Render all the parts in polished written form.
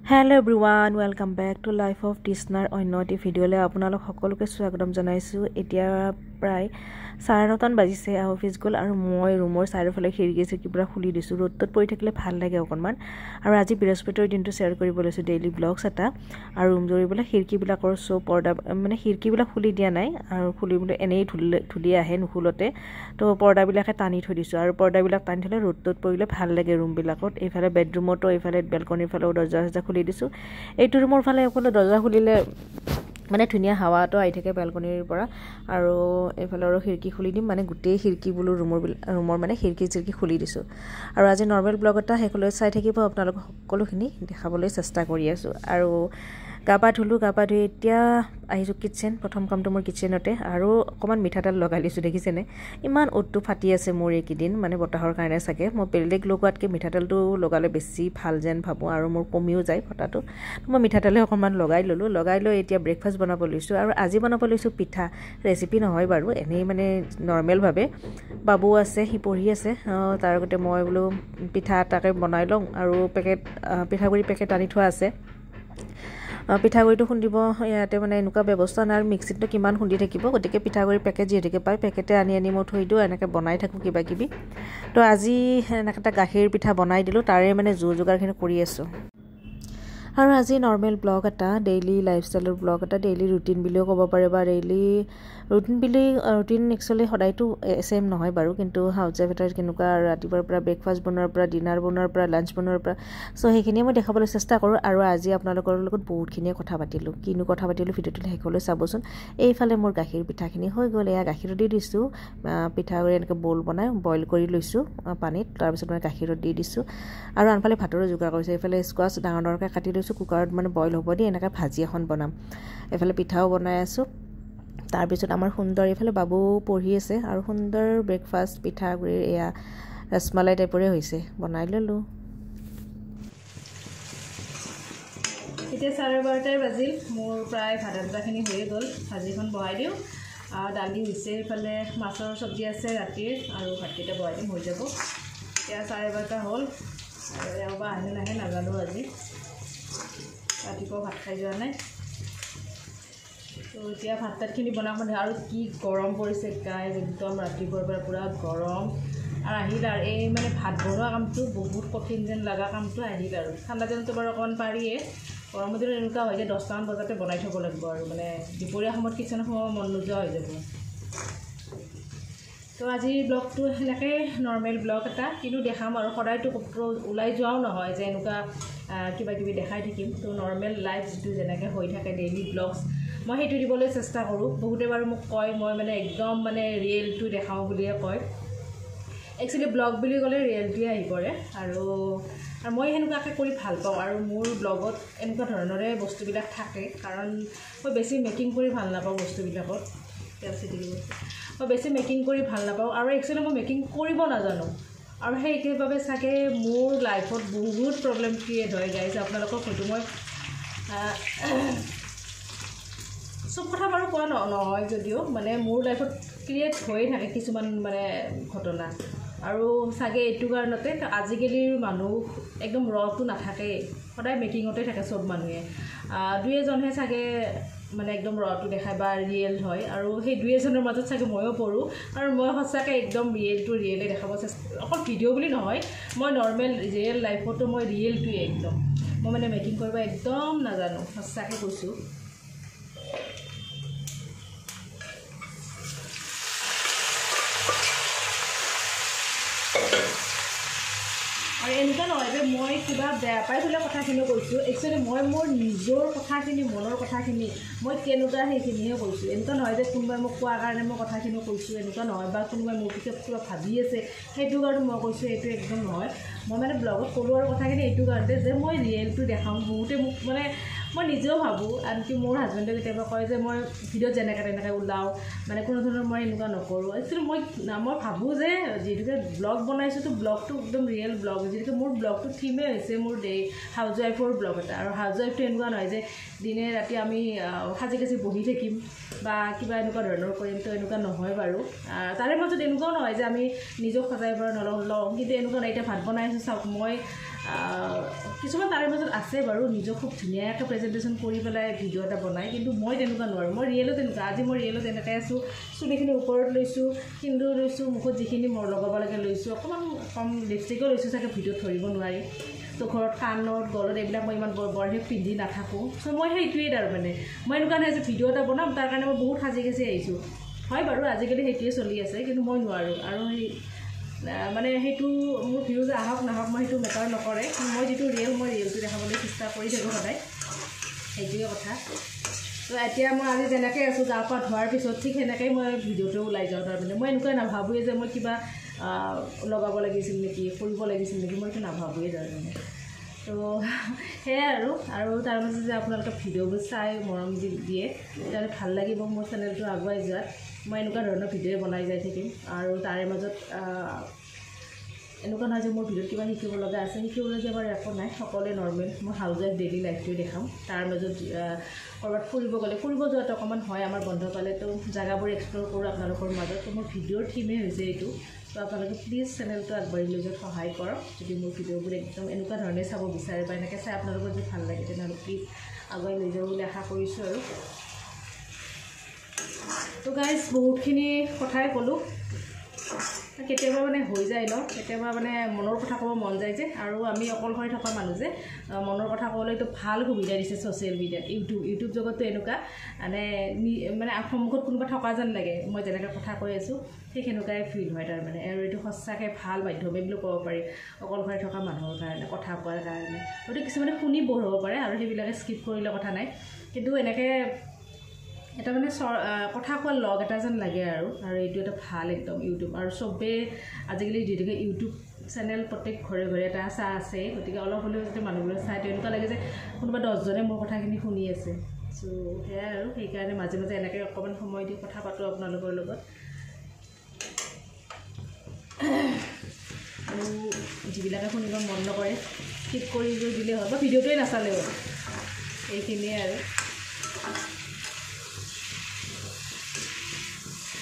Hello everyone, welcome back to Life of Tisnar অন্যটি ভিডিঅ'লৈ আপোনালোক সকলোকে স্বাগতম জনাইছো। এতিয়া প্ৰায় 9:30 বাজিছে, অফিচ গ'ল আৰু মই ৰুমৰ চাৰিওফালে খিৰিকী পুৰা খুলি দিছো। ৰ'দত পৰি থাকিলে ভাল লাগে অকণমান। আৰু আজি বৃহস্পতিবাৰৰ দিনটো শ্বেয়াৰ কৰিব লৈছো ডেইলি ব্লগছ এটা। আৰু ৰুম জৰিবলৈ খিৰিকীবিলাকৰ সব পৰ্দা মানে খিৰিকীবিলাক খুলি দিয়া নাই আৰু খুলিবলৈ এনেই ধুলি আহে নুখুলতে। তো পৰ্দাবিলাকে টানি থৈ দিছো আৰু পৰ্দাবিলাক টানি থলে ৰ'দত পৰিলে ভাল লাগে ৰুমবিলাকত। এইফালে বেডৰুমতো এইফালে বেলকনিৰ ফালেও দৰ্জা খুলি দিছো। এইটো ৰুমৰ ফালে অকলে দৰ্জা খুলিলে মানে ধুনীয়া হাৱাটো আহি থাকে বেলকনিৰ পৰা। আৰু এইফালে আৰু খিৰিকী খুলি দিম, মানে গোটেই খিৰিকী বোলো ৰুমৰ মানে খিৰিকী খুলি দিছোঁ। আৰু আজি নৰ্মেল ব্লগ এটা শেষলৈ চাই থাকিব, আপোনালোক সকলোখিনি দেখাবলৈ চেষ্টা কৰি আছোঁ। আৰু গা পা ধুই এতিয়া আহিছোঁ কিটচেন। প্ৰথম কামটো মোৰ কিটচেনতে আৰু অকণমান মিঠাতেল লগাই লৈছোঁ। দেখিছেনে ইমান অ'তটো ফাটি আছে মোৰ এইকেইদিন, মানে বতাহৰ কাৰণে চাগে। মই বেলেগ লগোৱাতকৈ মিঠাতেলটো লগালে বেছি ভাল যেন ভাবোঁ আৰু মোৰ কমিও যায় ফটাটো। মই মিঠাতেলে অকণমান লগাই ল'লোঁ। লগাই লৈ এতিয়া ব্ৰেকফাষ্ট বনাব লৈছোঁ। আৰু আজি বনাব লৈছোঁ পিঠা। ৰেচিপি নহয় বাৰু, এনেই মানে নৰ্মেলভাৱে। বাবু আছে, সি পঢ়ি আছে, তাৰ আগতে মই বোলো পিঠা এটাকে বনাই লওঁ। আৰু পিঠাগুড়ি পেকেট আনি থোৱা আছে। পিঠাগুড়িটো খুন্দিব ইয়াতে মানে এনেকুৱা ব্যৱস্থা নাই, আৰু মিক্সিতটো কিমান খুন্দি থাকিব। গতিকে পিঠাগুড়ি পেকেট যিহেতুকে পায়, পেকেটে আনি মই থৈ দিওঁ, এনেকৈ বনাই থাকোঁ কিবা কিবি। তো আজি এনেকৈ এটা গাখীৰ পিঠা বনাই দিলোঁ, তাৰে মানে যোগাৰখিনি কৰি আছোঁ। আৰু আজি নৰ্মেল ব্লগ এটা, ডেইলি লাইফষ্টাইলৰ ব্লগ এটা, ডেইলি ৰুটিন বুলিও ক'ব পাৰে, বা ৰুটিন একচুৱেলি সদায়তো ছেম নহয় বাৰু। কিন্তু হাউচ ৱাইফ এটাৰ কেনেকুৱা ৰাতিপুৱাৰ পৰা ব্ৰেকফাষ্ট বনোৱাৰ পৰা, ডিনাৰ বনোৱাৰ পৰা, লাঞ্চ বনোৱাৰ পৰা, চ' সেইখিনিয়ে মই দেখাবলৈ চেষ্টা কৰোঁ। আৰু আজি আপোনালোকৰ লগত বহুতখিনিয়ে কথা পাতিলোঁ। কিনো কথা পাতিলোঁ ভিডিঅ'টো শেষলৈ চাবচোন। এইফালে মোৰ গাখীৰ পিঠাখিনি হৈ গ'ল। এয়া গাখীৰত দি দিছোঁ, পিঠাগুড়ি এনেকৈ বইল বনাই বইল কৰি লৈছোঁ পানীত, তাৰপিছত মই গাখীৰত দি দিছোঁ। আৰু আনফালে ভাতৰো যোগাৰ কৰিছোঁ। এইফালে স্কোৱাছ ডাঙৰকৈ কাটি লৈছোঁ, কুকাৰত মানে বইল হ'ব দি এনেকৈ ভাজি এখন বনাম। এইফালে পিঠাও বনাই আছোঁ। তাৰপিছত আমাৰ সুন্দৰ এইফালে বাবু পঢ়ি আছে, আৰু সুন্দৰ ব্ৰেকফাষ্ট পিঠাগুড়িৰ এয়া ৰসমলাই টাইপৰে হৈছে, বনাই ল'লোঁ। এতিয়া 12:30 বাজিল, মোৰ প্ৰায় ভাত আঞ্জাখিনি হৈয়ে গ'ল। ভাজিখন বহাই দিওঁ, দালি হৈছে, এইফালে মাছৰ চব্জি আছে ৰাতিৰ, আৰু ভাতকেইটা বহাই দিম, হৈ যাব। এতিয়া 12:30 হ'ল, আৰু এওঁবা আহে নাহে নাজানো। আজি ৰাতিপুৱা ভাত খাই যোৱা নাই, তো এতিয়া ভাত তাতখিনি বনাব। আৰু কি গৰম পৰিছে গাইজ, একদম ৰাতিপুৱাৰ পৰা পূৰা গৰম। আৰু আহিল আৰু এই মানে ভাত বনোৱা কামটো বহুত কঠিন যেন লগা কামটো আহিল। আৰু ঠাণ্ডা দিনটো বাৰু অকণমান পাৰিয়ে, গৰমৰ দিনত এনেকুৱা হয় যে 10টামান বজাতে বনাই থ'ব লাগিব, আৰু মানে দুপৰীয়া সময়ত কিচেনত সোমাব মন নোযোৱা হৈ যাব। তো আজিৰ ব্লগটো সেনেকৈ নৰ্মেল ব্লগ এটা, কিন্তু দেখাম আৰু সদায়তো ওলাই যোৱাও নহয় যে এনেকুৱা কিবা কিবি দেখাই থাকিম। তো নৰ্মেল লাইফ যিটো যেনেকৈ হৈ থাকে ডেইলি ব্লগছ, মই সেইটো দিবলৈ চেষ্টা কৰোঁ। বহুতে বাৰু মোক কয় মই মানে একদম মানে ৰিয়েলটো দেখাওঁ বুলিয়ে কয়। একচুৱেলি ব্লগ বুলি ক'লে ৰিয়েলটোৱে আহি পৰে। আৰু মই সেনেকুৱাকৈ কৰি ভাল পাওঁ, আৰু মোৰ ব্লগত এনেকুৱা ধৰণৰে বস্তুবিলাক থাকে। কাৰণ মই বেছি মেকিং কৰি ভাল নাপাওঁ বস্তুবিলাকত, মই বেছি মেকিং কৰি ভাল নাপাওঁ। আৰু একচুৱেলি মই মেকিং কৰিব নাজানো, আৰু সেইবাবে চাগে মোৰ লাইফত বহুত প্ৰব্লেম ক্ৰিয়েট হয় গাইজ। আপোনালোকক হয়তো মই চব কথা বাৰু কোৱা নহয় যদিও, মানে মোৰ লাইফত ক্ৰিয়েট হৈয়ে থাকে কিছুমান মানে ঘটনা। আৰু চাগে এইটো কাৰণতে আজিকালিৰ মানুহ একদম ৰটো নাথাকেই, সদায় মেকিঙতে থাকে চব মানুহে। দুই এজনহে চাগে মানে একদম ৰটো দেখায় বা ৰিয়েল হয়, আৰু সেই দুই এজনৰ মাজত চাগে ময়ো পৰোঁ। আৰু মই সঁচাকৈ একদম ৰিয়েলে দেখাব চেষ্টা, অকল ভিডিঅ' বুলি নহয়, মই নৰ্মেল ৰিয়েল লাইফতো মই ৰিয়েলটোৱে একদম। মই মানে মেকিং কৰিব একদম নাজানো, সঁচাকৈ কৈছোঁ। আৰু এনেকুৱা নহয় যে মই কিবা বেয়া পাই পেলাই কথাখিনি কৈছোঁ। একচুৱেলি মই মোৰ নিজৰ কথাখিনি, মনৰ কথাখিনি মই কেনেকুৱা সেইখিনিহে কৈছোঁ। এনেকুৱা নহয় যে কোনোবাই মোক কোৱাৰ কাৰণে মই কথাখিনি কৈছোঁ, এনেকুৱা নহয়। বা কোনোবাই মোৰ পিছত কিবা ভাবি আছে সেইটো কাৰণে মই কৈছোঁ, সেইটো একদম নহয়। মই মানে ব্লগত ক'লোঁ আৰু কথাখিনি এইটো কাৰণতে যে মই ৰিয়েলটো দেখাওঁ। বহুতে মোক মানে মই নিজেও ভাবোঁ, আনকি মোৰ হাজবেণ্ডে কেতিয়াবা কয় যে মই ভিডিঅ'ত যেনেকৈ তেনেকৈ ওলাওঁ, মানে কোনো ধৰণৰ মই এনেকুৱা নকৰোঁ। একচুৱেলি মই ভাবোঁ যে যিহেতুকে ব্লগ বনাইছোঁ, তো ব্লগটো একদম ৰিয়েল ব্লগ। যিহেতুকে মোৰ ব্লগটো থিমেই হৈছে মোৰ হাউচ ৱাইফৰ ব্লগ এটা। আৰু হাউচ ৱাইফটো এনেকুৱা নহয় যে দিনে ৰাতি আমি সাজি কাচি বহি থাকিম বা কিবা এনেকুৱা ধৰণৰ কৰিম, তো এনেকুৱা নহয় বাৰু। তাৰে মাজত এনেকুৱাও নহয় যে আমি নিজক সজাই পৰা নলওঁ, কিন্তু এনেকুৱা নাই। এতিয়া ভাত বনাই আছোঁ চাওক, মই কিছুমান তাৰে মাজত আছে বাৰু নিজক খুব ধুনীয়াকৈ প্ৰেজেণ্টেশ্যন কৰি পেলাই ভিডিঅ' এটা বনায়, কিন্তু মই তেনেকুৱা নোৱাৰোঁ। মই ৰিয়েলো তেনেকুৱা, আজি মই ৰিয়েলো তেনেকৈ আছোঁ, চুলিখিনি ওপৰত লৈছোঁ, সিন্দুৰ লৈছোঁ, মুখত যিখিনি মই লগাব লাগে লৈছোঁ, অকণমান কম লিপষ্টিকো লৈছোঁ চাগে ভিডিঅ'ত ধৰিব নোৱাৰি। তো ঘৰত কাণত গলত এইবিলাক মই ইমান বৰহে পিন্ধি নাথাকোঁ। চ' মই সেইটোৱেই তাৰ মানে মই এনেকুৱা নাই যে ভিডিঅ' এটা বনাম তাৰ কাৰণে মই বহুত সাজি কাচি আহিছোঁ। হয় বাৰু আজিকালি সেইটোৱে চলি আছে, কিন্তু মই নোৱাৰোঁ। আৰু সেই মানে সেইটো মোৰ ভিউজ আহক নাহক মই সেইটো মেটাৰ নকৰে, কিন্তু মই যিটো ৰিয়েল মই ৰিয়েলটো দেখাবলৈ চেষ্টা কৰি থাকোঁ সদায়, সেইটোৱে কথা। তো এতিয়া মই আজি যেনেকৈ আছোঁ গা পা ধোৱাৰ পিছত ঠিক সেনেকৈয়ে মই ভিডিঅ'টো ওলাই যাওঁ। তাৰমানে মই এনেকুৱাই নাভাবোঁৱে যে মই কিবা লগাব লাগিছিল নেকি, কৰিব লাগিছিল নেকি, মই এইটো নাভাবোঁৱেই তাৰমানে। তো সেয়াই আৰু তাৰ মাজত যে আপোনালোকে ভিডিঅ'বোৰ চাই মৰম দিয়ে তেতিয়াহ'লে ভাল লাগিব মোৰ চেনেলটো আগুৱাই যোৱাত। মই এনেকুৱা ধৰণৰ ভিডিঅ'ই বনাই যাই থাকিম। আৰু তাৰে মাজত এনেকুৱা নহয় যে মোৰ ভিডিঅ'ত কিবা শিকিব লগা আছে, শিকিবলগীয়া বাৰু একো নাই, সকলোৱে নৰ্মেল। মই হাউচ ৱাইফ ডেইলি লাইফটোৱে দেখাম। তাৰ মাজত ক'ৰবাত ফুৰিব গ'লে ফুৰিব যোৱাটো অকণমান হয় আমাৰ বন্ধ পালে, তো জেগাবোৰ এক্সপ্ল'ৰ কৰোঁ আপোনালোকৰ মাজত। তো মোৰ ভিডিঅ'ৰ থিমেই হৈছে এইটো। তো আপোনালোকে প্লিজ চেনেলটো আগবাঢ়ি লৈ যোৱাত সহায় কৰক। যদি মোৰ ভিডিঅ'বোৰ একদম এনেকুৱা ধৰণে চাব বিচাৰে বা এনেকৈ চাই আপোনালোকৰ যদি ভাল লাগে তেনেহ'লে প্লিজ আগুৱাই লৈ যাব বুলি আশা কৰিছোঁ। আৰু তো গাইজ বহুতখিনি কথাই ক'লোঁ, কেতিয়াবা মানে হৈ যায় ন, কেতিয়াবা মানে মনৰ কথা ক'ব মন যায় যে, আৰু আমি অকলশৰে থকা মানুহ যে মনৰ কথা ক'বলৈতো ভাল সুবিধা দিছে ছ'চিয়েল মিডিয়াত। ইউটিউব জগতটো এনেকুৱা মানে সন্মুখত কোনোবা থকা যেন লাগে। মই যেনেকৈ কথা কৈ আছোঁ ঠিক সেনেকুৱাই ফিল হয় তাৰমানে। আৰু এইটো সঁচাকৈ ভাল মাধ্যমেই বুলি ক'ব পাৰি অকলশৰে থকা মানুহৰ কাৰণে কথা কোৱাৰ কাৰণে। গতিকে কিছুমানে শুনি বৰ হ'ব পাৰে আৰু সেইবিলাকে স্কিপ কৰিলে কথা নাই, কিন্তু এনেকৈ এটা মানে কথা কোৱা লগ এটা যেন লাগে। আৰু এইটো এটা ভাল একদম ইউটিউব। আৰু চবেই আজিকালি যিহেতুকে ইউটিউব চেনেল প্ৰত্যেক ঘৰে ঘৰে এটা আছে, গতিকে অলপ হ'লেও যদি মানুহবোৰে চাই তেনেকুৱা লাগে যে কোনোবা 10জনে মোৰ কথাখিনি শুনি আছে। চ' সেয়াই আৰু সেইকাৰণে মাজে মাজে এনেকৈ অকণমান সময় দি কথা পাতোঁ আপোনালোকৰ লগত। আৰু যিবিলাকে শুনিব মন নকৰে স্কিপ কৰি দিলেই হ'ল, বা ভিডিঅ'টোৱে নাচালেও হ'ল। এইখিনিয়ে আৰু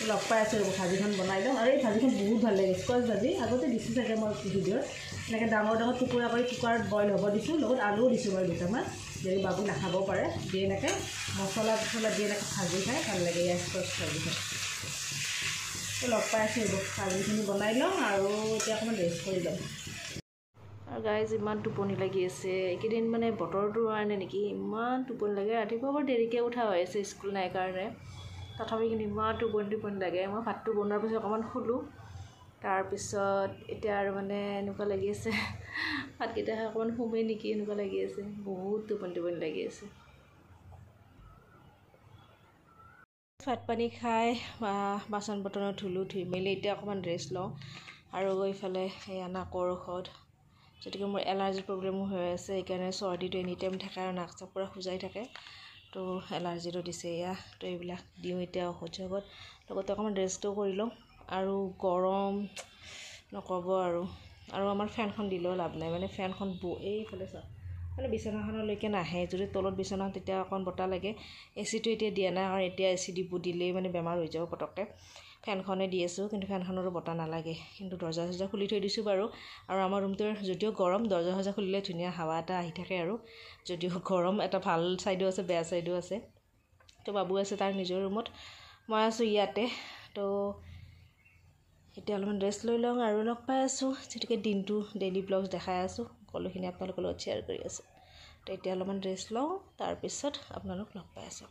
লগ পাই আছোঁ। ভাজিখন বনাই দিওঁ, আৰু এই ভাজিখন বহুত ভাল লাগে, স্কোৱাচ ভাজি। আগতে দিছোঁ চাগে মই ভিডিঅ'ত। এনেকৈ ডাঙৰ ডাঙৰ টুকুৰা কৰি কুকাৰত বইল হ'ব দিছোঁ, লগত আলুও দিছোঁ বাৰু দুটামান, যদি বাবু নাখাব পাৰে। দি এনেকৈ মছলা দি এনেকৈ ভাজি খাই ভাল লাগে ইয়াৰ স্কোৱাচ ভাজিখন। লগ পাই আছোঁ। এইবোৰ ভাজিখিনি বনাই লওঁ আৰু এতিয়া অকণমান ৰেষ্ট কৰি ল'ম। আৰু গাইজ ইমান টোপনি লাগি আছে এইকেইদিন, মানে বতৰটোৰ কাৰণে নেকি ইমান টোপনি লাগে। ৰাতিপুৱা বৰ দেৰিকৈ উঠা হৈ আছে, স্কুল নাই কাৰণে। তথাপি কিন্তু ইমান টোপনি লাগে। মই ভাতটো বনোৱাৰ পিছত অকণমান শুলোঁ, তাৰপিছত এতিয়া আৰু মানে এনেকুৱা লাগি আছে ভাতকেইটা খাই অকণমান শুমেই নেকি এনেকুৱা লাগি আছে। বহুত টোপনি লাগি আছে। ভাত পানী খাই বাচন বৰ্তন ধুলোঁ, ধুই মেলি এতিয়া অকণমান ৰেষ্ট লওঁ। আৰু এইফালে এয়া নাকৰ ঔষধ, গতিকে মোৰ এলাৰ্জি প্ৰব্লেমো হৈ আছে, সেইকাৰণে চৰ্দিটো এনি টাইম থাকে আৰু নাক চাক পূৰা খুজাই থাকে। তো এলাৰ্জিটো দিছে এয়া। তো এইবিলাক দিওঁ এতিয়া ঔষধ চৌষধ, লগতে অকণমান ৰেষ্টো কৰি লওঁ। আৰু গৰম নক'ব আৰু আমাৰ ফেনখন দিলেও লাভ নাই, মানে ফেনখন এইফালে চাওক মানে বিচনাখনলৈকে নাহে। যদি তলত বিচনা তেতিয়া অকণ বতাহ লাগে। এচিটো এতিয়া দিয়া নাই, কাৰণ এতিয়া এচি দিলেই মানে বেমাৰ হৈ যাব পটককৈ। ফেনখনে দি আছোঁ, কিন্তু ফেনখনৰো বতাহ নালাগে। কিন্তু দৰ্জা চৰ্জা খুলি থৈ দিছোঁ বাৰু। আৰু আমাৰ ৰুমটোৰ যদিও গৰম, দৰ্জা চৰ্জা খুলিলে ধুনীয়া হাৱা এটা আহি থাকে। আৰু যদিও গৰম, এটা ভাল ছাইডো আছে বেয়া ছাইডো আছে। তো বাবু আছে তাৰ নিজৰ ৰুমত, মই আছোঁ ইয়াতে। তো এতিয়া অলপমান ৰেষ্ট লৈ লওঁ আৰু লগ পাই আছোঁ, যিহেতুকে দিনটো ডেইলি ব্লগছ দেখাই আছোঁ, সকলোখিনি আপোনালোকৰ লগত শ্বেয়াৰ কৰি আছোঁ। তো এতিয়া অলপমান ৰেষ্ট লওঁ, তাৰপিছত আপোনালোক লগ পাই আছোঁ।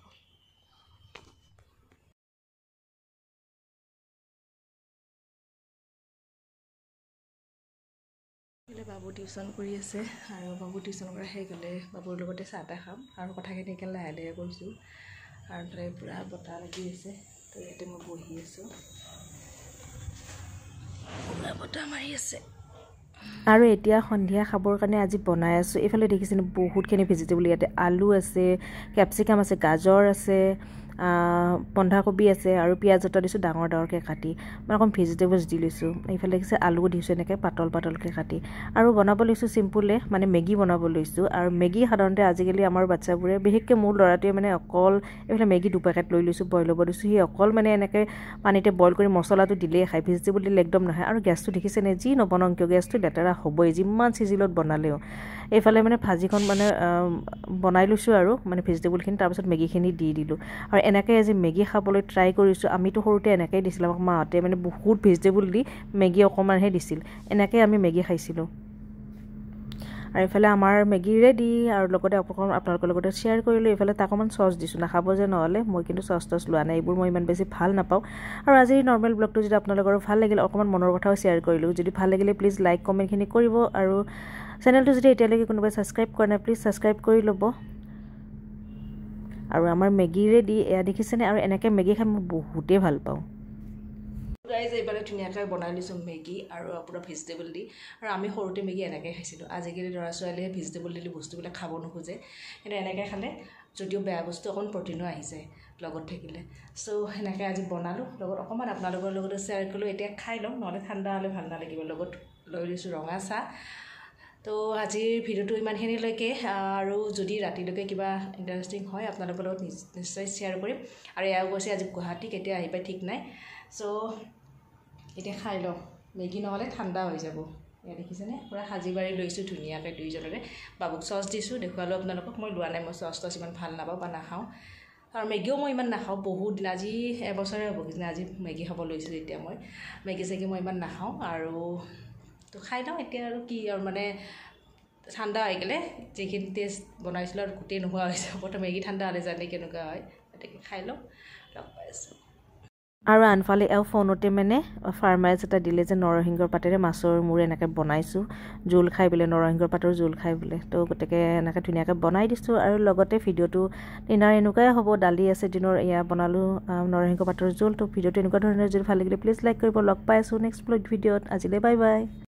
বাবু টিউশ্যন কৰি আছে, আৰু বাবু টিউশ্যন কৰা শেষ হ'লে বাবুৰ লগতে চাহ তাহ খাম। আৰু কথাখিনি একে লাহে লাহে কৈছোঁ, আৰু তাই পূৰা বতাহ লাগি আছে। তো ইয়াতে মই বহি আছোঁ, পূৰা বতাহ মাৰি আছে। আৰু এতিয়া সন্ধিয়া খাবৰ কাৰণে আজি বনাই আছোঁ। এইফালে দেখিছেনে বহুতখিনি ভেজিটেবল, ইয়াতে আলু আছে, কেপচিকাম আছে, গাজৰ আছে, বন্ধাকবি আছে আৰু পিঁয়াজ এটা দিছোঁ ডাঙৰ ডাঙৰকৈ কাটি মই অকণ ভেজিটেবলছ দি লৈছোঁ এইফালে দেখিছে আলু দিছোঁ এনেকৈ পাতল পাতলকৈ কাটি আৰু বনাব লৈছোঁ চিম্পুলে মানে মেগী বনাব লৈছোঁ আৰু মেগী সাধাৰণতে আজিকালি আমাৰ বাচ্চাবোৰে বিশেষকৈ মোৰ ল'ৰাটোৱে মানে অকল এইফালে মেগী 2 পেকেট লৈ লৈছোঁ বইল হ'ব দিছোঁ সি অকল মানে এনেকৈ পানীতে বইল কৰি মছলাটো দিলেই খায় ভেজিটেবল দিলে একদম নহয় আৰু গেছটো দেখিছেনে যি নবনাওঁ কিয় গেছটো লেতেৰা হ'বই যিমান চিজিলত বনালেও এইফালে মানে ভাজিখন মানে বনাই লৈছোঁ আৰু মানে ভেজিটেবলখিনি তাৰপিছত মেগীখিনি দি দিলোঁ আৰু এনেকৈ আজি মেগী খাবলৈ ট্ৰাই কৰিছোঁ আমিতো সৰুতে এনেকৈ দিছিল আমাক মাহঁতে মানে বহুত ভেজিটেবল দি মেগী অকণমানহে দিছিল এনেকৈ আমি মেগী খাইছিলোঁ আৰু এইফালে আমাৰ মেগী ৰেডি আৰু লগতে অকণমান আপোনালোকৰ লগতে শ্বেয়াৰ কৰিলোঁ এইফালে তাক অকণমান চচ দিছোঁ নাখাব যে নহ'লে মই কিন্তু চচ টচ লোৱা নাই এইবোৰ মই ইমান বেছি ভাল নাপাওঁ আৰু আজিৰ নৰ্মেল ব্লগটো যদি আপোনালোকৰ ভাল লাগিল অকণমান মনৰ কথাও শ্বেয়াৰ কৰিলোঁ যদি ভাল লাগিলে প্লিজ লাইক কমেণ্টখিনি কৰিব আৰু চেনেলটো যদি এতিয়ালৈকে কোনোবাই ছাবস্ক্ৰাইব কৰা নাই প্লিজ ছাবস্ক্ৰাইব কৰি ল'ব আৰু আমাৰ মেগী ৰেডি এয়া দেখিছেনে আৰু এনেকৈ মেগী খাই মই বহুতেই ভাল পাওঁ গাইজ এইফালে ধুনীয়াকৈ বনাই লৈছোঁ মেগী আৰু আপোনাৰ ভেজিটেবল দি আৰু আমি সৰুতে মেগী এনেকৈ খাইছিলোঁ আজিকালি ল'ৰা ছোৱালীয়ে ভেজিটেবল দিলে বস্তুবিলাক খাব নোখোজে কিন্তু এনেকৈ খালে যদিও বেয়া বস্তু অকণ প্ৰটিনো আহি যায় লগত থাকিলে চ' সেনেকৈ আজি বনালোঁ লগত অকণমান আপোনালোকৰ লগতে শ্বেয়াৰ কৰিলোঁ এতিয়া খাই লওঁ নহ'লে ঠাণ্ডা হ'লে ভাল নালাগিব লগত লৈ লৈছোঁ ৰঙা চাহ তো আজিৰ ভিডিঅ'টো ইমানখিনিলৈকে আৰু যদি ৰাতিলৈকে কিবা ইণ্টাৰেষ্টিং হয় আপোনালোকৰ লগত নিশ্চয় শ্বেয়াৰ কৰিম আৰু এয়াও গৈছে আজি গুৱাহাটী কেতিয়া আহি পাই ঠিক নাই চ' এতিয়া খাই লওঁ মেগী নহ'লে ঠাণ্ডা হৈ যাব এয়া দেখিছেনে পূৰা সাজি বাঢ়ি লৈছোঁ ধুনীয়াকৈ দুইজনৰে বাবুক চচ দিছোঁ দেখুৱালোঁ আপোনালোকক মই লোৱা নাই মই চচ টচ ইমান ভাল নাপাওঁ বা নাখাওঁ আৰু মেগীও মই ইমান নাখাওঁ বহুত দিন আজি এবছৰে হ'ব কিজানি আজি মেগী খাব লৈছোঁ যেতিয়া মই মেগী চেগী মই ইমান নাখাওঁ আৰু তো খাই লওঁ এতিয়া আৰু কি আৰু মানে ঠাণ্ডা হৈ গ'লে যিখিনি টেষ্ট বনাইছিলোঁ আৰু গোটেই নোহোৱা হৈছে প্ৰথমে মেগী ঠাণ্ডা হ'লে জানে কেনেকুৱা হয় গতিকে খাই লওঁ লগ পাই আছোঁ আৰু আনফালে এওঁ ফোনতে মানে ফাৰ্মাইজ এটা দিলে যে নৰসিংহৰ পাতেৰে মাছৰ মূৰ এনেকৈ বনাইছোঁ জোল খাই বোলে নৰসিংহৰ পাতৰ জোল খাই বোলে তো গতিকে এনেকৈ ধুনীয়াকৈ বনাই দিছোঁ আৰু লগতে ভিডিঅ'টো দিনাৰ এনেকুৱাই হ'ব দালি আছে দিনৰ এয়া বনালোঁ নৰসিংহ পাতৰ জোল তো ভিডিঅ'টো এনেকুৱা ধৰণৰ যদি ভাল লাগিলে প্লিজ লাইক কৰিব লগ পাই আছোঁ নেক্সট ব্লগ ভিডিঅ'ত আজিলৈ বাই বাই